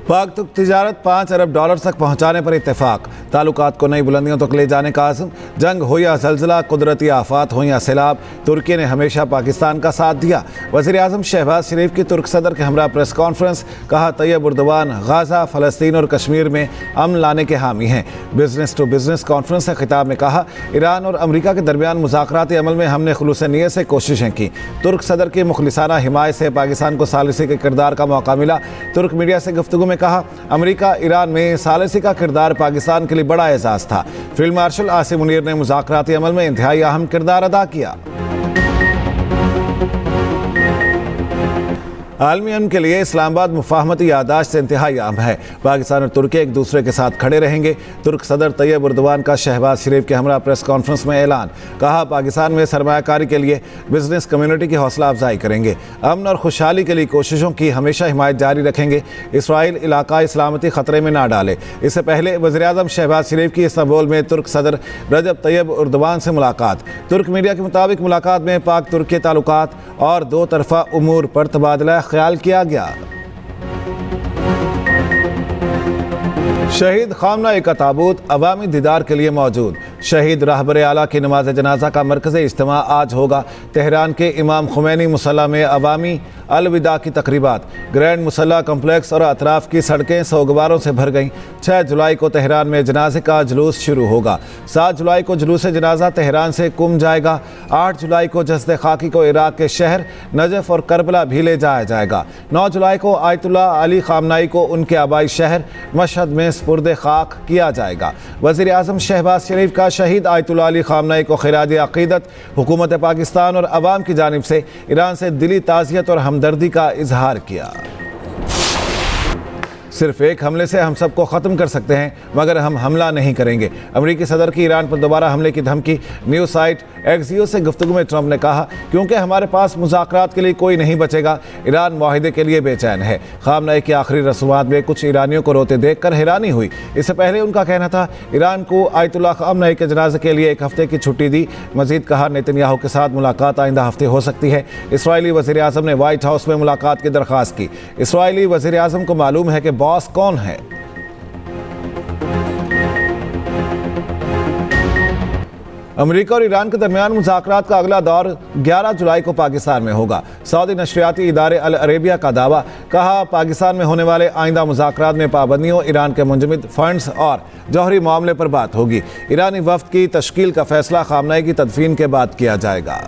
पाक तुर्क तिजारत $5 अरब तक पहुंचाने पर इत्तेफाक। ताल्लुकात को नई बुलंदियों तक ले जाने का आज़म। जंग हो या ज़लज़ला, कुदरती आफात हो या सैलाब, तुर्की ने हमेशा पाकिस्तान का साथ दिया। वज़ीर आज़म शहबाज शरीफ की तुर्क सदर के हमरा प्रेस कॉन्फ्रेंस। कहा तैयब उर्दवान गाज़ा, फ़लस्तीन और कश्मीर में अमन लाने के हामी हैं। बिजनेस टू बिजनेस कॉन्फ्रेंस से खिताब में कहा ईरान और अमरीका के दरमियान मुज़ाकराती अमल में हमने खुलूस नीयत से कोशिशें की। तुर्क सदर की मुखलिसाना हिमायत से पाकिस्तान को सालिसी के किरदार का मौका मिला। तुर्क मीडिया से गुफ्तगू में कहा अमेरिका ईरान में सालिसी का किरदार पाकिस्तान के लिए बड़ा एजाज था। फील्ड मार्शल आसिम मुनीर ने मुज़ाकराती अमल में इंतहाई अहम किरदार अदा किया। आलमी अमन के लिए इस्लामाबाद मुफाहमती यादाश्त से इंतहाई अहम है। पाकिस्तान और तुर्की एक दूसरे के साथ खड़े रहेंगे। तुर्क सदर तैयब उर्दवान का शहबाज शरीफ के हमरा प्रेस कॉन्फ्रेंस में ऐलान। कहा पाकिस्तान में सरमायाकारी के लिए बिजनेस कम्युनिटी की हौसला अफजाई करेंगे। अमन और खुशहाली के लिए कोशिशों की हमेशा हिमायत जारी रखेंगे। इसराइल इलाकाई सलामती खतरे में ना डाले। इससे पहले वज़ीर आज़म शहबाज शरीफ की इस्तांबुल में तुर्क सदर रजब तैयब उर्दवान से मुलाकात। तुर्क मीडिया के मुताबिक मुलाकात में पाक तुर्क के ताल्लुकात और दो तरफा उमूर पर तबादला ख्याल किया गया। शहीद खामना का ताबूत अवामी दीदार के लिए मौजूद। शहीद रहबर आला की नमाज जनाजा का मरकज़ी इज्तिमा आज होगा। तेहरान के इमाम खुमैनी मुसल्ला में अवामी अलविदा की तकरीबात। ग्रैंड मुसल्ला कम्प्लेक्स और अतराफ की सड़कें सोगवारों से भर गईं। 6 जुलाई को तेहरान में जनाजे का जुलूस शुरू होगा। 7 जुलाई को जुलूस जनाजा तेहरान से कुम जाएगा। 8 जुलाई को जस्द खाकी को इराक के शहर नजफ और करबला भी ले जाया जाएगा। 9 जुलाई को आयतुल्ला अली खामनाई को उनके आबाई शहर मशहद में स्पुर्द खाक किया जाएगा। वज़ीर आज़म शहबाज शरीफ का शहीद आयतुल्ला अली खामनाई को खिराज अक़ीदत। हुकूमत पाकिस्तान और अवाम की जानिब से ईरान से दिली ताज़ियत और हमदर्दी का इजहार किया। सिर्फ एक हमले से हम सबको ख़त्म कर सकते हैं, मगर हम हमला नहीं करेंगे। अमेरिकी सदर की ईरान पर दोबारा हमले की धमकी। न्यूज़ साइट एक्सियोस से गुफ्तगू में ट्रंप ने कहा क्योंकि हमारे पास मुज़ाकरात के लिए कोई नहीं बचेगा। ईरान मुआहिदे के लिए बेचैन है। खामनाई की आखिरी रसूमात में कुछ ईरानियों को रोते देखकर हैरानी हुई। इससे पहले उनका कहना था ईरान को आयतुल्ला खामनाई के जनाजे के लिए 1 हफ्ते की छुट्टी दी। मजीद कहा नेतन्याहू के साथ मुलाकात आइंदा हफ्ते हो सकती है। इसराइली वज़ीर आज़म ने व्हाइट हाउस में मुलाकात की दरख्वास्त की। इसराइली वज़ीर आज़म को मालूम है कि बॉस कौन है। अमेरिका और ईरान के दरमियान मुज़ाकरात का अगला दौर 11 जुलाई को पाकिस्तान में होगा। सऊदी नशरियाती इदारे अल अरेबिया का दावा। कहा पाकिस्तान में होने वाले आइंदा मुज़ाकरात में पाबंदियों, ईरान के मुंजमद फंड्स और जौहरी मामले पर बात होगी। ईरानी वफ्द की तश्कील का फैसला खामनाई की तदफीन के बाद किया जाएगा।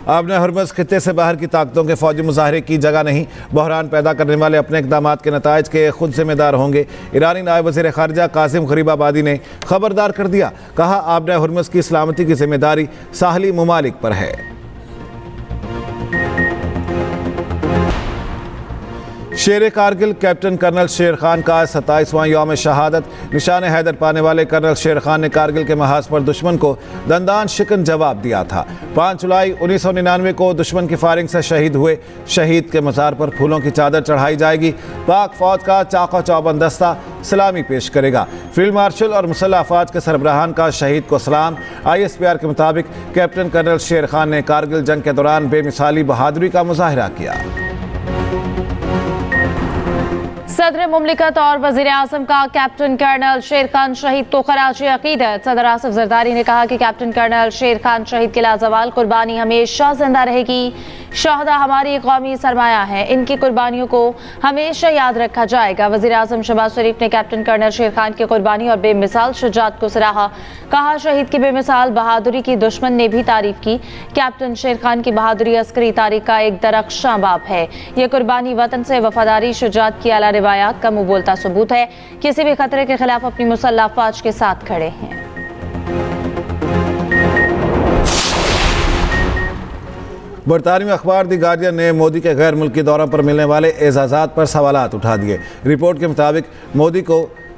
आपने हरमज़ खित्ते से बाहर की ताकतों के फौजी मुजाहरे की जगह नहीं। बहरान पैदा करने वाले अपने इक़दामात के नताइज के खुद जिम्मेदार होंगे। ईरानी नायब वज़ीर ख़ारिजा कासिम गरीबाबादी ने खबरदार कर दिया। कहा आपने हरमज़ की सलामती की जिम्मेदारी साहली ममालिक पर है। शेर कारगिल कैप्टन कर्नल शेर खान का 27वां यौम शहादत। निशान हैदर पाने वाले कर्नल शेर खान ने कारगिल के महाज पर दुश्मन को दंदान शिकन जवाब दिया था। 5 जुलाई 1999 को दुश्मन की फायरिंग से शहीद हुए। शहीद के मज़ार पर फूलों की चादर चढ़ाई जाएगी। पाक फौज का चाक़ो चौबंद दस्ता सलामी पेश करेगा। फील्ड मार्शल और मुसल्लह अफवाज के सरबराहान का शहीद को सलाम। ISPR के मुताबिक कैप्टन कर्नल शेर खान ने कारगिल जंग के दौरान बेमिसाली बहादुरी का मुजाहिरा किया। सदर मुमलिकत और वज़ीर आज़म का कैप्टन कर्नल शेर खान शहीद को खराज अक़ीदत। सदर आसिफ ज़रदारी ने कहा कि कैप्टन कर्नल शेर खान शहीद की लाजवाल कुर्बानी हमेशा जिंदा रहेगी। शहदा हमारी कौमी सरमाया है, इनकी कुर्बानियों को हमेशा याद रखा जाएगा। वज़ीर आज़म शहबाज शरीफ ने कैप्टन कर्नल शेर खान की कुर्बानी और बेमिसाल शुजाअत को सराहा। कहा शहीद की बेमिसाल बहादुरी की दुश्मन ने भी तारीफ की। कैप्टन शेर खान की बहादुरी अस्करी तारीख का एक दरख्शां बाब है। यह कुर्बानी वतन से वफादारी शुजाअत की आला रिवायात का मुबोलता सबूत है। किसी भी खतरे के खिलाफ अपनी मुसल्लह अफवाज के साथ खड़े हैं। बरतानवी अखबार दी गार्डियन ने मोदी के गैर मुल्की दौरों पर मिलने वाले एजाज़ात पर सवालात उठा दिए। रिपोर्ट के मुताबिक मोदी को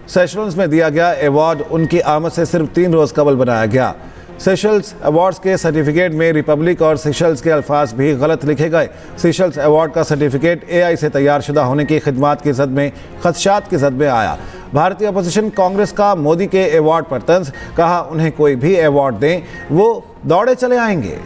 सेशल्स में दिया गया अवार्ड उनकी आमद से सिर्फ 3 रोज़ कबल बनाया गया। सेशल्स अवार्ड्स के सर्टिफिकेट में रिपब्लिक और सेशल्स के अल्फाज भी गलत लिखे गए। सेशल्स अवार्ड का सर्टिफिकेट AI से तैयार शुदा होने की खिदमात की जद में खदशात की जद में आया। भारतीय अपोजिशन कांग्रेस का मोदी के अवार्ड पर तंज। कहा उन्हें कोई भी अवार्ड दें वो दौड़े चले आएंगे।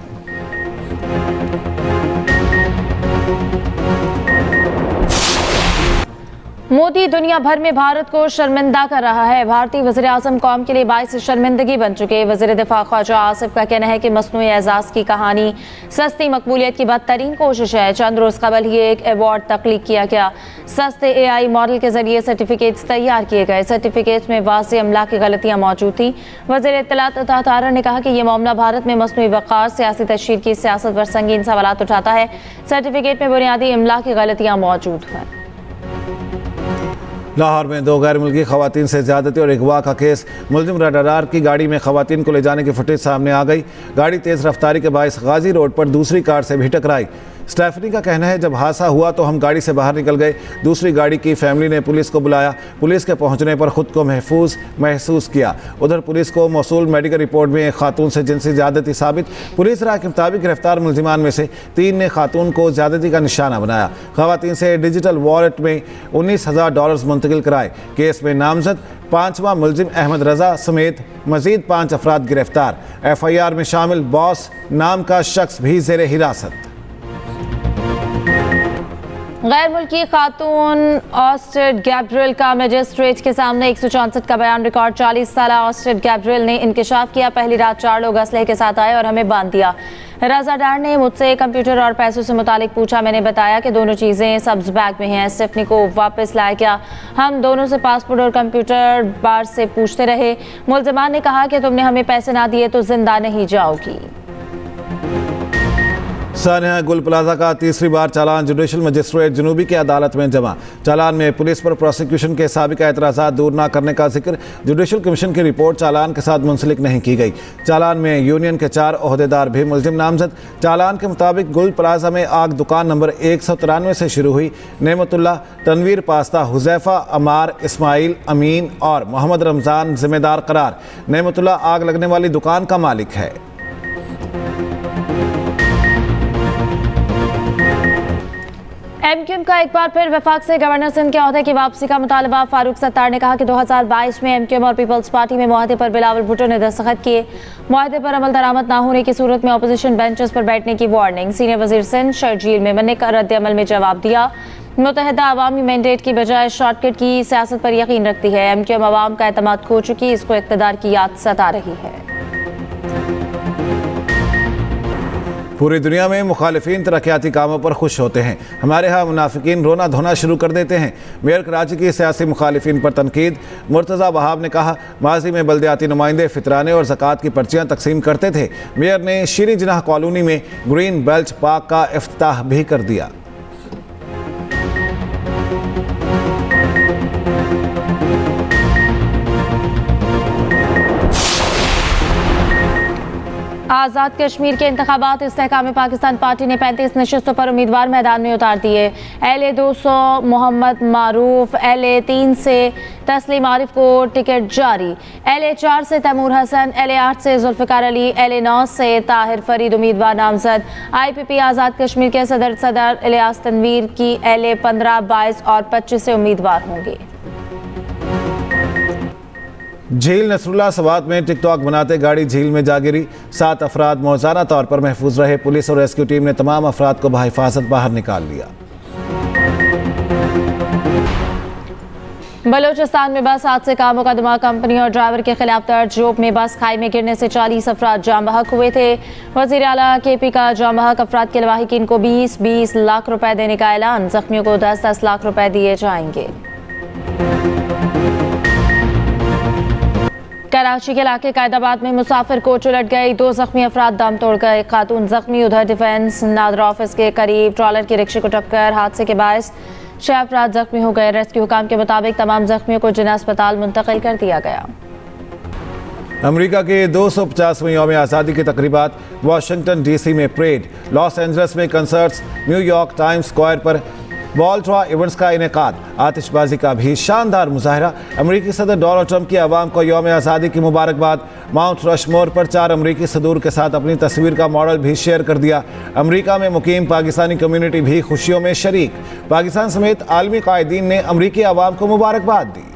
मोदी दुनिया भर में भारत को शर्मिंदा कर रहा है। भारतीय वज़ीर आज़म कौम के लिए बाइस शर्मिंदगी बन चुके। वज़ीर दिफा ख्वाजा आसिफ का कहना है कि मसनूई एजाज की कहानी सस्ती मकबूलियत की बदतरीन कोशिश है। चंद रोज़ कबल ही एक अवार्ड तख्लीक किया गया। सस्ते AI मॉडल के जरिए सर्टिफिकेट्स तैयार किए गए। सर्टिफिकेट्स में वाज़ेह अमला की गलतियाँ मौजूद थी। वज़ीर इत्तलात अता तारर ने कहा कि यह मामला भारत में मसनूई वक़ार सियासी तशहीर की सियासत पर संगीन सवालात उठाता है। सर्टिफिकेट में बुनियादी अमला की गलतियाँ मौजूद हैं। लाहौर में 2 गैर मुल्की खवातीन से ज़्यादती और अगवा का केस। मुलजिम रडार की गाड़ी में खवातीन को ले जाने की फुटेज सामने आ गई। गाड़ी तेज़ रफ्तारी के बायस गाजी रोड पर दूसरी कार से भी टकराई। स्टेफनी का कहना है, जब हादसा हुआ तो हम गाड़ी से बाहर निकल गए। दूसरी गाड़ी की फैमिली ने पुलिस को बुलाया। पुलिस के पहुंचने पर खुद को महफूज महसूस किया। उधर पुलिस को मौसूल मेडिकल रिपोर्ट में एक खातून से जिनसी ज़्यादती साबित। पुलिस राय के मुताबिक गिरफ्तार मुलजिमान में से 3 ने खातून को ज़्यादती का निशाना बनाया। खवातीन से डिजिटल वॉलेट में $19,000 मुंतकिल कराए। केस में नामजद 5वां मुलजिम अहमद रजा समेत मजीद 5 अफराद गिरफ्तार। FIR में शामिल बॉस नाम का शख्स भी ज़ेरे हिरासत। गैर मुल्की खातून ऑस्टेड गैब्रियल का मजिस्ट्रेट के सामने 164 का बयान रिकॉर्ड। 40 साल ऑस्टेड गैब्रियल ने इंकशाफ किया, पहली रात 4 लोग असलहे के साथ आए और हमें बांध दिया। रजादार ने मुझसे कंप्यूटर और पैसों से मुतालिक पूछा। मैंने बताया कि दोनों चीज़ें सब्ज बैग में हैं। स्टेफनी को वापस लाया गया। हम दोनों से पासपोर्ट और कंप्यूटर बार से पूछते रहे। मुलजमान ने कहा कि तुमने हमें पैसे ना दिए तो जिंदा नहीं जाओगी। सानिया गुल प्लाजा का तीसरी बार चालान जुडिशल मजिस्ट्रेट जनूबी की अदालत में जमा। चालान में पुलिस पर प्रोसिक्यूशन के साबिका एतराज़ात दूर न करने का जिक्र। जुडिशल कमीशन की रिपोर्ट चालान के साथ मुंसलिक नहीं की गई। चालान में यूनियन के 4 ओहदेदार भी मुलजिम नामजद। चालान के मुताबिक गुल प्लाजा में आग दुकान नंबर 193 से शुरू हुई। नेमतुल्लाह, तनवीर पास्ता, हुजैफा, अमार, इस्माइल, अमीन और मोहम्मद रमज़ान जिम्मेदार करार। नेमतुल्लाह आग लगने वाली दुकान का मालिक है। MQM का एक बार फिर वफाक से गवर्नर सिंध के ओहदे की वापसी का मुतालबा। फारूक सत्तार ने कहा कि 2022 में MQM और पीपल्स पार्टी में मुआहदे पर बिलावल भुट्टो ने दस्तखत किए। मुआहदे पर अमल दरामद ना होने की सूरत में अपोजिशन बेंचेस पर बैठने की वार्निंग। सीनियर वजीर सिंध शर्जील मेमन का रद्द अमल में जवाब दिया। मुत्तहिदा अवामी मैंडेट की बजाय शॉर्टकट की सियासत पर यकीन रखती है। MQM अवाम का एतमाद खो चुकी, इसको इक़्तिदार की याद सता रही है। पूरी दुनिया में मुखालिफिन तरक्याती कामों पर खुश होते हैं। हमारे यहाँ मुनाफिकीन रोना धोना शुरू कर देते हैं। मेयर कराची की सियासी मुखालिफिन पर तनकीद। मुर्तज़ा वहाब ने कहा, माजी में बल्दियाती नुमाइंदे फितराने और ज़कात की पर्चियाँ तकसीम करते थे। मेयर ने शीरी जिनाह कॉलोनी में ग्रीन बेल्ट पार्क का इफ्तिताह भी कर दिया। आज़ाद कश्मीर के इंतखाबात इस्तेहकाम पाकिस्तान पार्टी ने 35 नशस्तों पर उम्मीदवार मैदान में उतार दिए। LA 200 मोहम्मद मारूफ, LA 3 से तस्लीम आरिफ को टिकट जारी। LA 4 से तैमूर हसन, LA 8 से जुल्फ़िकार अली, LA 9 से ताहिर फरीद उम्मीदवार नामजद। IPP आज़ाद कश्मीर के सदर इलियास तनवीर की LA 15, 22 और 25 से उम्मीदवार होंगे। झील नसरुल्लाह सवात में टिकटॉक बनाते गाड़ी झील में जा गिरी। 7 अफराद मौजाना तौर पर महफूज रहे। पुलिस और रेस्क्यू टीम ने तमाम अफराद को बहिफाजत बाहर निकाल लिया। बलूचिस्तान में बस हादसे का मुकदमा। कंपनी और ड्राइवर के खिलाफ दर्ज। जोब में बस खाई में गिरने से 40 अफराद जाम बहक हुए थे। वज़ीर आला KP का जाम बहक अफराद के लवाहिकीन को 20-20 लाख रुपए देने का ऐलान। जख्मियों को 10-10 लाख रुपए दिए जाएंगे। कराची के इलाके कायदाबाद में मुसाफिर कोच उलट गई। 2 जख्मी अफराद दम तोड़ गए। खातून जख्मी। उधर डिफेंस नादरा ऑफिस के करीब ट्रॉलर की रिक्शे को टक्कर। हादसे के बायस 6 अफराद जख्मी हो गए। रेस्क्यू हुकाम के मुताबिक तमाम जख्मियों को जिना अस्पताल मुंतकिल कर दिया गया। अमेरिका के 250वें यौम आज़ादी की तकरीबात। वाशिंगटन DC में परेड। लॉस एंजल्स में कंसर्ट्स। न्यूयॉर्क टाइम्स स्क्वायर पर वॉल्ट्रा इवेंट्स का इनेकाद। आतिशबाजी का भी शानदार मुजाहरा। अमरीकी सदर डोनाल्ड ट्रंप की आवाम को यौम आज़ादी की मुबारकबाद। माउंट रशमोर पर 4 अमरीकी सदूर के साथ अपनी तस्वीर का मॉडल भी शेयर कर दिया। अमरीका में मुकीम पाकिस्तानी कम्युनिटी भी खुशियों में शरीक। पाकिस्तान समेत आलमी कायदीन ने अमरीकी आवाम को मुबारकबाद दी।